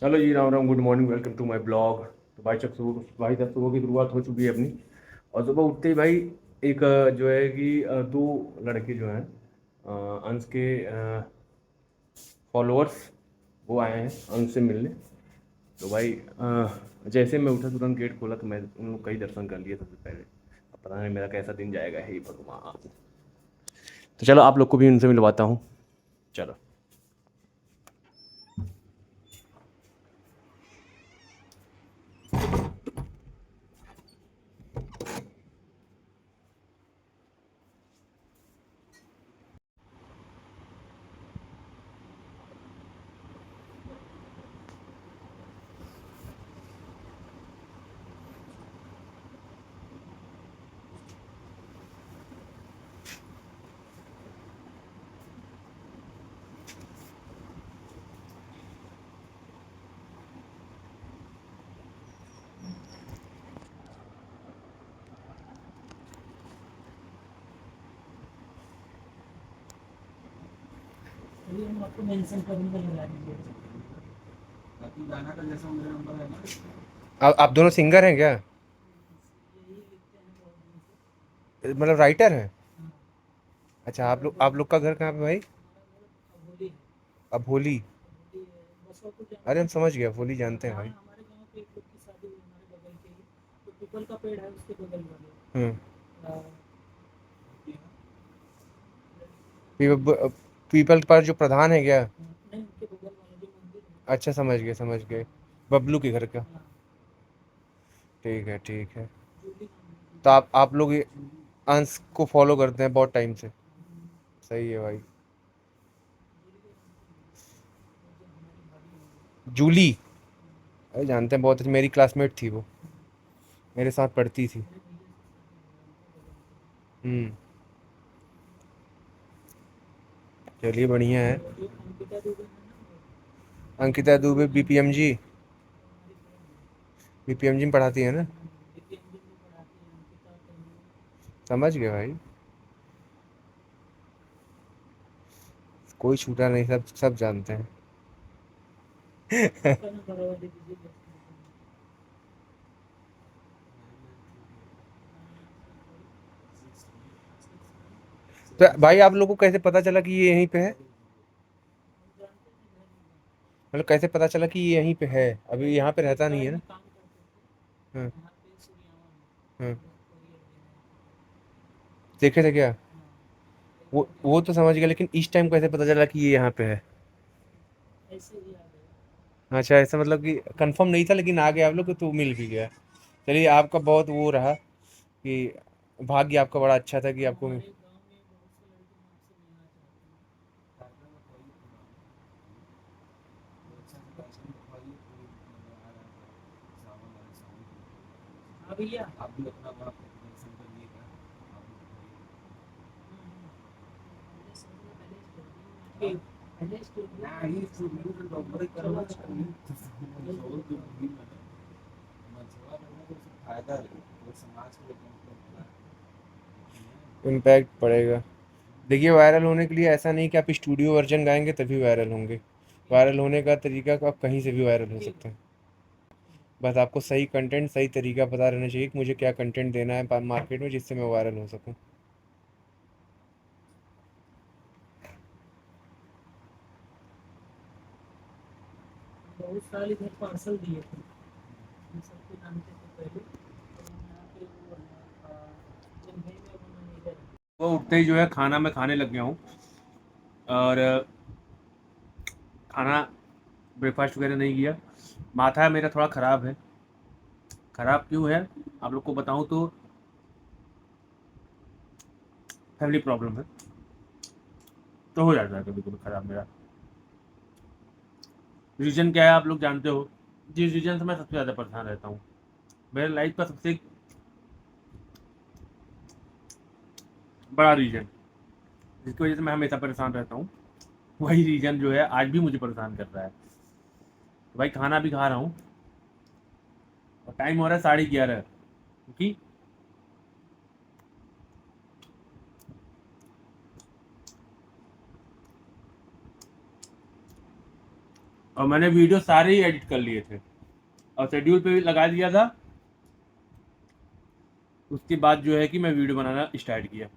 Hello ji, Ram Ram, good morning, welcome to my blog. तो भाई साहब सुबह की शुरुआत हो चुकी है अपनी। और सुबह उठते ही भाई एक जो है कि दो लड़के जो हैं, अंश के फॉलोअर्स, वो आए हैं अंश से मिलने। तो भाई जैसे मैं उठा तुरंत गेट खोला तो मैं उन लोग का ही दर्शन कर लिया सबसे पहले। अब पता नहीं मेरा कैसा दिन जाएगा, हे भगवान। तो चलो आप लोग को भी उनसे मिलवाता हूँ। चलो। चलिए हम आपको मेंशन करूंगा, लगा दीजिए। बाकी गाना का जैसा मेरा नंबर है ना, आप दोनों सिंगर हैं क्या? यही लिखते हैं बहुत दिन से। मतलब राइटर हैं? हाँ। अच्छा, और आप लोग का घर कहाँ पे भाई? हमारा घर अभोली है। अभोली? अभोली है, बसवा को अरे जानते हम हैं? समझ गए, अभोली हाँ, जानते हैं जहाँ भाई। हमारे गांव पे एक लोग की शादी हुई हमारे बगल के ही, तो पीपल का पेड़ है उसके बगल वाले। हम्म। हाँ, पीपल पर जो प्रधान है क्या? नहीं उनके बगल वाला जो मंदिर है। अच्छा, समझ गए समझ गए। हाँ। बबलू के घर का। हाँ, ठीक है ठीक है। जूली नाम है, तो जूली। आप लोग ये अंश को फॉलो करते हैं बहुत टाइम से? सही है भाई। जूली को जानते हैं? वो जो हमारी भाभी है वो। जूली? अरे जानते हैं, बहुत अच्छी मेरी क्लासमेट थी वो। मेरे साथ पढ़ती थी। मेरे भैया से शादी हुआ है उनका, बगल के ही। हम्म। चलिए बढ़िया है। और जो अंकिता दुबे है ना, वो अंकिता दुबे बीपीएमजी? वो हमारी फ्रेंड है। बीपीएमजी में पढ़ाती है ना? डीपीएमजी में पढ़ाती है अंकिता, तन्वी। समझ गए भाई। कोई छूटा नहीं, सब सब जानते हैं। आपका नंबर और दे दीजिए, वेस्ट कर देंगे। 9938 तो भाई आप लोग को कैसे पता चला कि ये यहीं पे है? हम जानते थे, घर में जानते थे। मतलब कैसे पता चला कि ये यहीं पे है? अभी यहाँ पे वो इस रहता नहीं साइड है ना? में काम करते थे। हाँ। यहाँ पे सूर्यावा में हाँ। हम लोग कोरियर देने आए थे तो। देखे थे क्या? हाँ, एक बार वो देखे तो थे। समझ गया, लेकिन इस टाइम कैसे पता चला कि ये यहाँ पे है? ऐसे ही आ गए। अच्छा, ऐसा मतलब कि कंफर्म नहीं था लेकिन आ गया आप लोग को तो मिल भी गया। चलिए, आपका बहुत वो रहा कि भाग्य आपका बड़ा अच्छा था कि हाँ, आपको। हमारे गांव में बहुत से लड़के हैं आपसे मिलना चाहते हैं। कार्यक्रम रखवाइए पूरा, तो अच्छा से कार्यक्रम रखवाइए, कोई मतलब आ रहा है तो सावन वाले सावन को रखवाइए। हाँ भैया, आप भी अपना वहाँ पे दर्शन करिएगा, आप भी दिखाइएगा। पहले समझ में, पहले स्टूडियो में आके, पहले स्टूडियो में आके स्टूडियो के नंबर करना चाहिए। बहुत भी मैंने मछुआ करने को उससे फायदा है, वो समाज के लिए मतलब भला है। इम्पैक्ट पड़ेगा। देखिए, वायरल होने के लिए ऐसा नहीं कि आप स्टूडियो वर्जन गाएंगे तभी वायरल होंगे। वायरल होने का तरीका को आप कहीं से भी वायरल हो सकते हैं। बस आपको सही कंटेंट, सही तरीका पता रहना चाहिए कि मुझे क्या कंटेंट देना है मार्केट में जिससे मैं वायरल हो सकूं। बहुत साल इधर पार्सल दिए थे, हम सबको जानते थे पहले, तो हम यहाँ पे वो है जंघई में वो मैनेजर है। वो उठते ही जो है खाना मैं खाने लग गया हूँ। और खाना, ब्रेकफास्ट वगैरह नहीं किया। माथा मेरा थोड़ा ख़राब है। ख़राब क्यों है आप लोग को बताऊं तो, फैमिली प्रॉब्लम है। तो हो जाता है कभी कभी ख़राब मेरा। रीज़न क्या है आप लोग जानते हो। जिस रीज़न से मैं सबसे ज़्यादा परेशान रहता हूँ, मेरे लाइफ का सबसे बड़ा रीज़न जिसकी वजह से मैं हमेशा परेशान रहता हूँ, वही रीज़न जो है आज भी मुझे परेशान कर रहा है। तो भाई खाना भी खा रहा हूँ और टाइम हो रहा है 11:30, क्योंकि और मैंने वीडियो सारे ही एडिट कर लिए थे और शेड्यूल पे भी लगा दिया था। उसके बाद जो है कि मैं वीडियो बनाना स्टार्ट किया।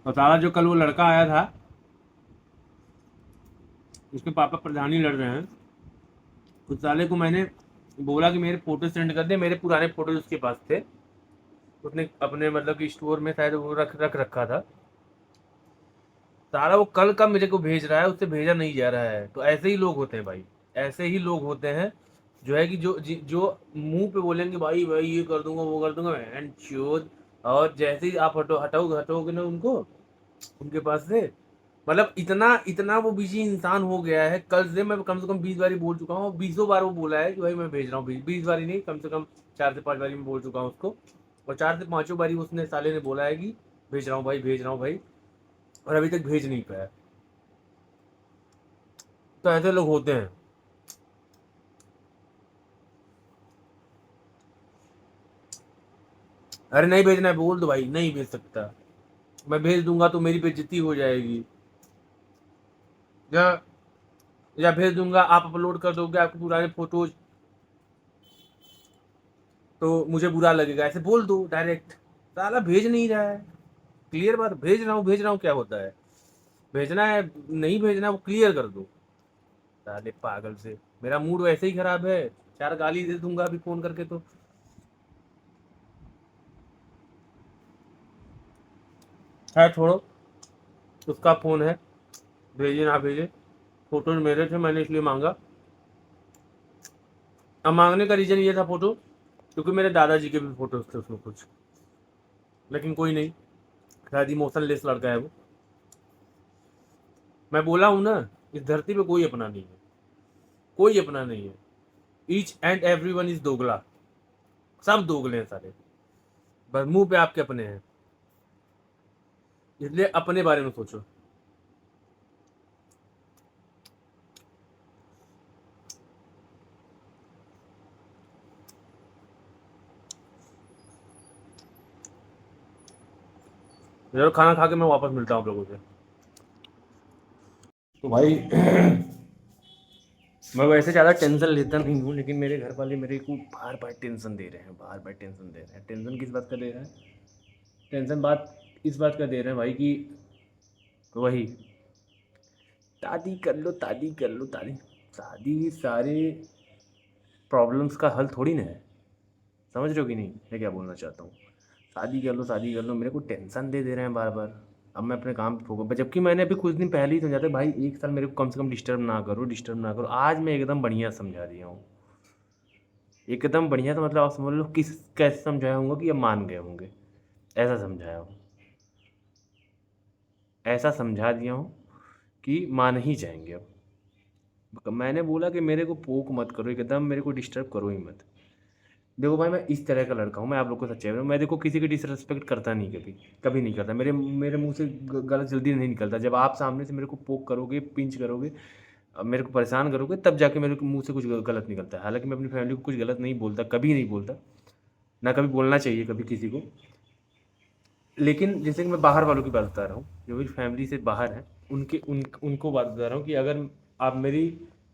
और सारा जो कल वो लड़का आया था, उसके पापा प्रधानी लड़ रहे हैं, उस साले को मैंने बोला कि मेरे फोटो सेंड कर दे। मेरे पुराने फोटोज उसके पास थे, उसने अपने मतलब कि स्टोर में शायद वो रख रखा था। सारा वो कल का मेरे को भेज रहा है, उससे भेजा नहीं जा रहा है। तो ऐसे ही लोग होते हैं भाई, ऐसे ही लोग होते हैं जो है कि जो मुंह पे बोलेंगे भाई भाई ये कर दूंगा वो कर दूंगा एंड चोद, और जैसे ही आप हटोगे ना उनको उनके पास से, मतलब इतना इतना वो बिजी इंसान हो गया है। कल से मैं कम से कम 20 बारी बोल चुका हूँ, 20 बार वो बोला है कि भाई मैं भेज रहा हूँ। 20 बारी नहीं, कम से कम 4 से 5 बारी मैं बोल चुका हूँ उसको, और 4 से 5 बारी उसने साले ने बोला है कि भेज रहा हूँ भाई, भेज रहा हूँ भाई, और अभी तक भेज नहीं पाया। तो ऐसे लोग होते हैं। अरे नहीं भेजना है बोल दो भाई, नहीं भेज सकता, मैं भेज दूंगा तो मेरी बेइज्जती हो जाएगी, या या भेज दूंगा आप अपलोड कर दोगे आपके पुराने फोटोज, तो मुझे बुरा लगेगा। ऐसे बोल दो डायरेक्ट। साला भेज नहीं रहा है, क्लियर बात, भेज रहा हूँ क्या होता है, भेजना है नहीं भेजना वो क्लियर कर दो। साले पागल से, मेरा मूड वैसे ही खराब है, 4 गाली दे दूंगा अभी फोन करके तो। है छोड़ो, उसका फोन है, भेजे ना भेजे, फोटोज मेरे थे मैंने इसलिए मांगा। अब मांगने का रीजन ये था फोटो, क्योंकि मेरे दादाजी के भी फोटोज थे उसमें कुछ, लेकिन कोई नहीं, शायद इमोशनलेस लड़का है वो। मैं बोला हूं ना, इस धरती पे कोई अपना नहीं है, कोई अपना नहीं है। Each and every one is दोगला, सब दोगले हैं सारे, बस मुंह पे आपके अपने हैं, इसलिए अपने बारे में सोचो। जरूर खाना खा के मैं वापस मिलता हूँ आप लोगों से। तो भाई मैं वैसे ज़्यादा टेंशन लेता नहीं हूँ, लेकिन मेरे घर वाले मेरे को बार बार टेंशन दे रहे हैं, बार बार टेंशन दे रहे हैं। टेंशन किस बात का दे रहे हैं? टेंशन बात इस बात का दे रहे हैं भाई कि वही शादी कर लो, शादी कर लो, शादी, शादी सारे प्रॉब्लम्स का हल थोड़ी ना है। समझ रहे हो कि नहीं मैं क्या बोलना चाहता हूँ? शादी कर लो, शादी कर लो, मेरे को टेंशन दे रहे हैं बार बार। अब मैं अपने काम पे फोकस, जबकि मैंने अभी कुछ दिन पहले ही समझा था भाई 1 साल मेरे को कम से कम डिस्टर्ब ना करो, डिस्टर्ब ना करो। आज मैं एकदम बढ़िया समझा दिया हूँ, एकदम बढ़िया। तो मतलब आप समझ लो किस कैसे समझाया होंगे कि अब मान गए होंगे, ऐसा समझाया हूँ, ऐसा समझा दिया हूँ कि मान ही जाएंगे अब। मैंने बोला कि मेरे को पोक मत करो, एकदम मेरे को डिस्टर्ब करो ही मत। देखो भाई मैं इस तरह का लड़का हूँ, मैं आप लोग को सच्चाई बताऊँ, मैं देखो किसी की डिसरिस्पेक्ट करता नहीं, कभी कभी नहीं करता। मेरे मेरे मुंह से गलत जल्दी नहीं निकलता। जब आप सामने से मेरे को पोक करोगे, पिंच करोगे, मेरे को परेशान करोगे, तब जाके मेरे को मुंह से कुछ गलत निकलता है। हालांकि मैं अपनी फैमिली को कुछ गलत नहीं बोलता, कभी नहीं बोलता, ना कभी बोलना चाहिए कभी किसी को। लेकिन जैसे कि मैं बाहर वालों की बात बता रहा हूँ, जो मेरी फैमिली से बाहर हैं, उनको बात बता रहा हूँ कि अगर आप मेरी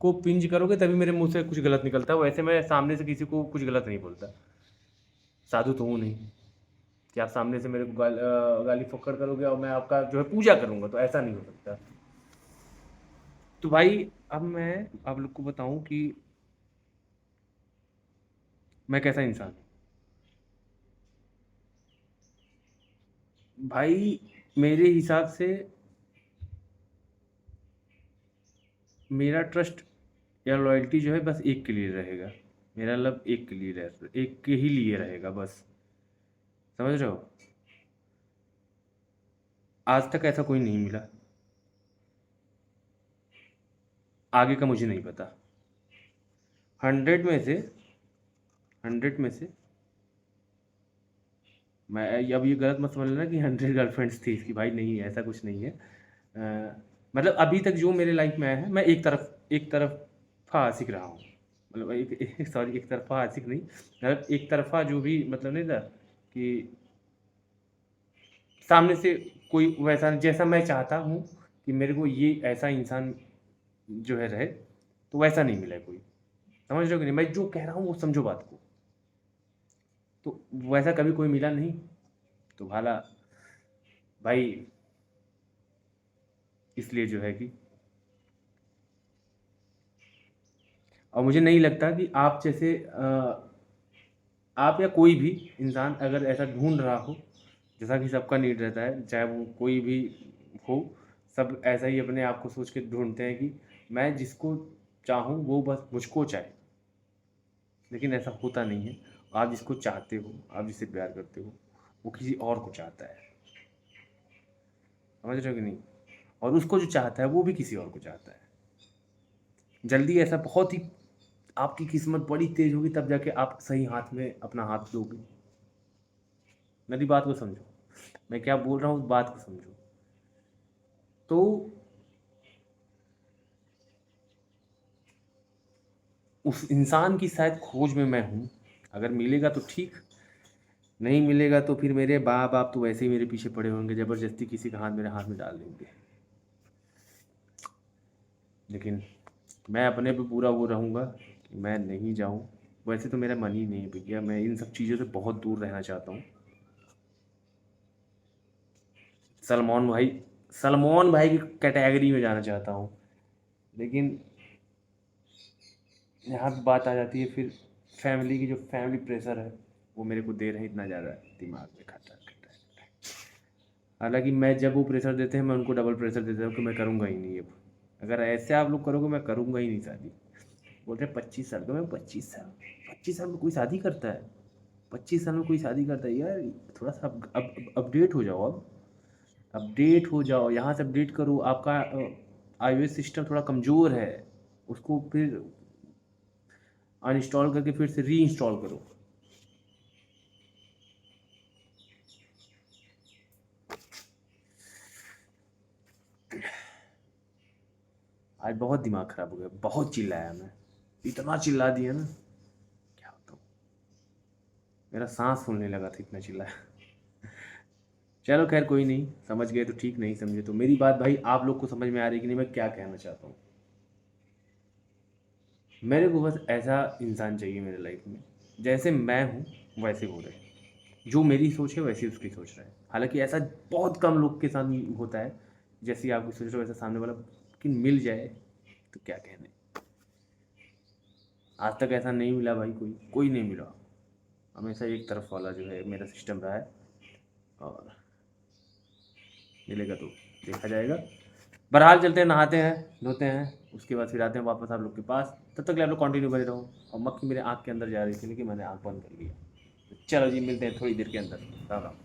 को पिंच करोगे तभी मेरे मुंह से कुछ गलत निकलता है, वैसे मैं सामने से किसी को कुछ गलत नहीं बोलता। साधु तो हूँ नहीं कि आप सामने से मेरे को गाली फक्कड़ करोगे और मैं आपका जो है पूजा करूँगा, तो ऐसा नहीं हो सकता। तो भाई अब मैं आप लोग को बताऊं कि मैं कैसा इंसान हूँ। भाई मेरे हिसाब से मेरा ट्रस्ट या लॉयल्टी जो है बस एक के लिए रहेगा, मेरा लव एक के लिए एक के ही लिए रहेगा बस। समझ रहे हो? आज तक ऐसा कोई नहीं मिला, आगे का मुझे नहीं पता। 100 में से मैं, अब ये गलत मत समझ लेना कि 100 गर्लफ्रेंड्स थी इसकी, भाई नहीं ऐसा कुछ नहीं है। मतलब अभी तक जो मेरे लाइफ में आया है, मैं एक तरफ हाँ सीख रहा हूँ, मतलब एक सॉरी एक तरफ़ा आशिक नहीं, मतलब एक तरफ़ा जो भी मतलब नहीं था कि सामने से कोई वैसा जैसा मैं चाहता हूँ कि मेरे को ये ऐसा इंसान जो है रहे, तो वैसा नहीं मिला है कोई। समझ रहे हो कि नहीं? मैं जो कह रहा हूँ वो समझो बात को। तो वैसा कभी कोई मिला नहीं, तो भाई इसलिए जो है कि और मुझे नहीं लगता कि आप जैसे आप या कोई भी इंसान अगर ऐसा ढूँढ रहा हो, जैसा कि सबका नीड रहता है, चाहे वो कोई भी हो, सब ऐसा ही अपने आप को सोच के ढूँढते हैं कि मैं जिसको चाहूँ वो बस मुझको चाहे। लेकिन ऐसा होता नहीं है। आप जिसको चाहते हो, आप जिससे प्यार करते हो, वो किसी और को चाहता है। समझ रहे हो कि नहीं? और उसको जो चाहता है वो भी किसी और को चाहता है। जल्दी ऐसा बहुत ही आपकी किस्मत बड़ी तेज होगी तब जाके आप सही हाथ में अपना हाथ दोगे। मेरी बात को समझो, मैं क्या बोल रहा हूँ उस बात को समझो। तो उस इंसान की शायद खोज में मैं हूँ। अगर मिलेगा तो ठीक, नहीं मिलेगा तो फिर मेरे माँ बाप तो वैसे ही मेरे पीछे पड़े होंगे, ज़बरदस्ती किसी का हाथ मेरे हाथ में डाल देंगे। लेकिन मैं अपने पे पूरा वो रहूँगा कि मैं नहीं जाऊँ। वैसे तो मेरा मन ही नहीं है भैया, मैं इन सब चीज़ों से बहुत दूर रहना चाहता हूँ। सलमान भाई सलमान भाई की कैटेगरी में जाना चाहता हूँ। लेकिन यहाँ पे बात आ जाती है फिर फैमिली की, जो फैमिली प्रेशर है वो मेरे को दे रहे हैं इतना ज़्यादा, दिमाग में खाता खाता है। हालांकि मैं जब वो प्रेशर देते हैं मैं उनको डबल प्रेशर देता हूँ कि मैं करूँगा ही नहीं। अब अगर ऐसे आप लोग करोगे मैं करूँगा ही नहीं शादी। बोल रहे 25 साल का, मैं 25 साल में कोई शादी करता है? 25 साल में कोई शादी करता है यार? थोड़ा सा अपडेट हो जाओ। अब अपडेट हो जाओ, यहाँ से अपडेट करो। आपका iOS सिस्टम थोड़ा कमज़ोर है, उसको फिर अनइंस्टॉल करके फिर से रीइंस्टॉल करो। आज बहुत दिमाग ख़राब हो गया, बहुत चिल्लाया मैं, इतना चिल्ला दिया ना, क्या बताऊँ। मेरा सांस फूलने लगा था, इतना चिल्लाया। चलो खैर कोई नहीं, समझ गए तो ठीक, नहीं समझे तो मेरी बात भाई आप लोग को समझ में आ रही कि नहीं मैं क्या कहना चाहता हूँ। मेरे को बस ऐसा इंसान चाहिए मेरे लाइफ में, जैसे मैं हूँ वैसे हो रहे, जो मेरी सोच है वैसी उसकी सोच रहा है। हालांकि ऐसा बहुत कम लोग के साथ होता है, जैसी आपकी सोच रहे हो वैसा सामने वाला, लेकिन मिल जाए तो क्या कहने। आज तक ऐसा नहीं मिला भाई, कोई नहीं मिला। हमेशा एक तरफ वाला जो है मेरा सिस्टम रहा है, और मिलेगा तो देखा जाएगा। बहरहाल चलते हैं, नहाते हैं धोते हैं, उसके बाद फिर आते हैं वापस आप लोग के पास। तब तक आप लोग कंटिन्यू बने रहो। और मक्खी मेरे आँख के अंदर जा रही थी लेकिन मैंने आँख बंद कर लिया। चलो जी, मिलते हैं थोड़ी देर के अंदर। राम राम।